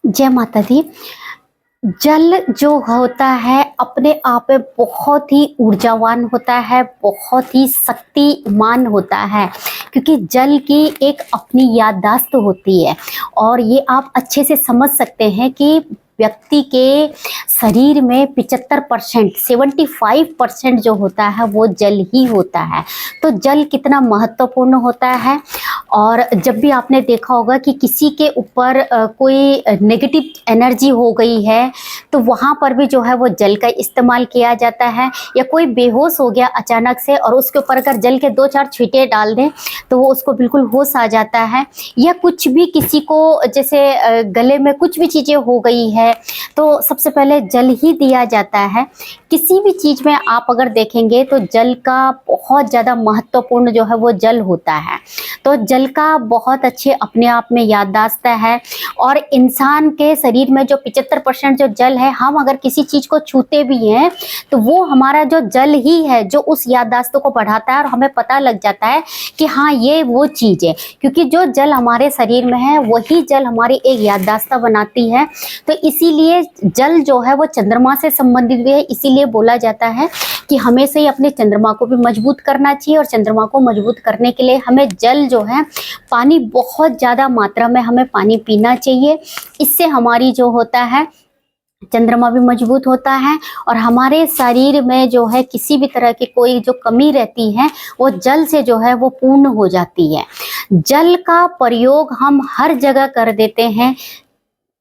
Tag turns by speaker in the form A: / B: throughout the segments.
A: जय माता दी। जल जो होता है अपने आप में बहुत ही ऊर्जावान होता है, बहुत ही शक्तिमान होता है, क्योंकि जल की एक अपनी याददाश्त होती है। और ये आप अच्छे से समझ सकते हैं कि व्यक्ति के शरीर में 75% 75% जो होता है वो जल ही होता है। तो जल कितना महत्वपूर्ण होता है। और जब भी आपने देखा होगा कि किसी के ऊपर कोई नेगेटिव एनर्जी हो गई है तो वहाँ पर भी जो है वो जल का इस्तेमाल किया जाता है। या कोई बेहोश हो गया अचानक से और उसके ऊपर अगर जल के 2-4 छींटे डाल दें तो वो उसको बिल्कुल होश आ जाता है। या कुछ भी किसी को जैसे गले में कुछ भी चीज़ें हो गई है तो सबसे पहले जल ही दिया जाता है। किसी भी चीज़ में आप अगर देखेंगे तो जल का बहुत ज़्यादा महत्वपूर्ण जो है वो जल होता है। तो जल का बहुत अच्छे अपने आप में याददाश्त है। और इंसान के शरीर में जो 75% जो जल है, हम अगर किसी चीज़ को छूते भी हैं तो वो हमारा जो जल ही है जो उस याददाश्त को बढ़ाता है और हमें पता लग जाता है कि हाँ ये वो चीज़ है। क्योंकि जो जल हमारे शरीर में है वही जल हमारी एक याददाश्त बनाती है। तो इसीलिए जल जो है वो चंद्रमा से संबंधित भी है। इसीलिए बोला जाता है कि हमें से ही अपने चंद्रमा को भी मजबूत करना चाहिए। और चंद्रमा को मजबूत करने के लिए हमें जल जो है, पानी बहुत ज़्यादा मात्रा में हमें पानी पीना चाहिए। इससे हमारी जो होता है चंद्रमा भी मजबूत होता है। और हमारे शरीर में जो है किसी भी तरह की कोई जो कमी रहती है वो जल से जो है वो पूर्ण हो जाती है। जल का प्रयोग हम हर जगह कर देते हैं।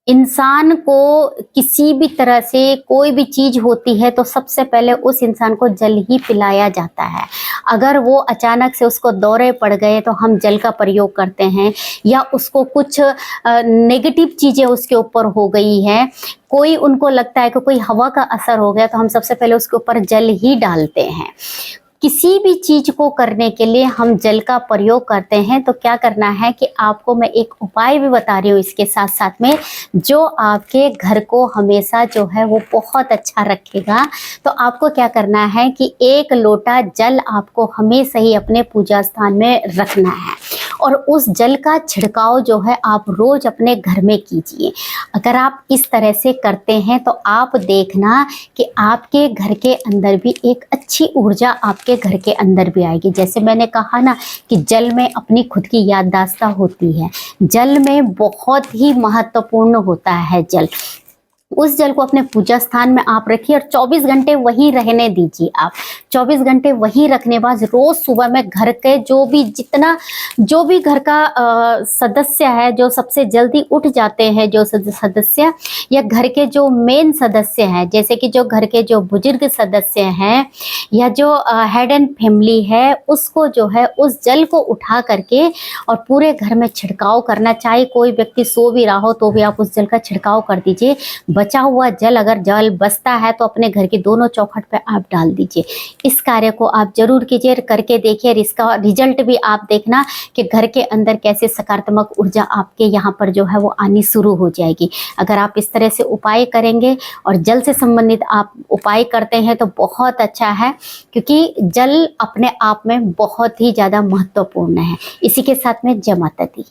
A: इंसान को किसी भी तरह से कोई भी चीज होती है तो सबसे पहले उस इंसान को जल ही पिलाया जाता है। अगर वो अचानक से उसको दौरे पड़ गए तो हम जल का प्रयोग करते हैं। या उसको कुछ नेगेटिव चीजें उसके ऊपर हो गई है, कोई उनको लगता है कि कोई हवा का असर हो गया तो हम सबसे पहले उसके ऊपर जल ही डालते हैं। किसी भी चीज को करने के लिए हम जल का प्रयोग करते हैं। तो क्या करना है कि आपको मैं एक उपाय भी बता रही हूँ इसके साथ साथ में, जो आपके घर को हमेशा जो है वो बहुत अच्छा रखेगा। तो आपको क्या करना है कि 1 लोटा जल आपको हमेशा ही अपने पूजा स्थान में रखना है। और उस जल का छिड़काव जो है आप रोज अपने घर में कीजिए। अगर आप इस तरह से करते हैं तो आप देखना कि आपके घर के अंदर भी एक अच्छी ऊर्जा आपके घर के अंदर भी आएगी। जैसे मैंने कहा ना कि जल में अपनी खुद की याददाश्त होती है। जल में बहुत ही महत्वपूर्ण होता है जल। उस जल को अपने पूजा स्थान में आप रखिए और 24 घंटे वहीं रहने दीजिए। आप 24 घंटे वहीं रखने बाद रोज सुबह में घर के जो भी घर का सदस्य है, जो सबसे जल्दी उठ जाते हैं जो सदस्य, या घर के जो मेन सदस्य हैं, जैसे कि जो घर के जो बुजुर्ग सदस्य हैं या जो हेड एंड फैमिली है, उसको जो है उस जल को उठा करके और पूरे घर में छिड़काव करना। चाहे कोई व्यक्ति सो भी रहा हो तो भी आप उस जल का छिड़काव कर दीजिए। बचा हुआ जल, अगर जल बचता है तो अपने घर की दोनों चौखट पे आप डाल दीजिए। इस कार्य को आप जरूर कीजिए, करके देखिए। इसका रिजल्ट भी आप देखना कि घर के अंदर कैसे सकारात्मक ऊर्जा आपके यहाँ पर जो है वो आनी शुरू हो जाएगी। अगर आप इस तरह से उपाय करेंगे और जल से संबंधित आप उपाय करते हैं तो बहुत अच्छा है, क्योंकि जल अपने आप में बहुत ही ज़्यादा महत्वपूर्ण है। इसी के साथ में जय माता दी।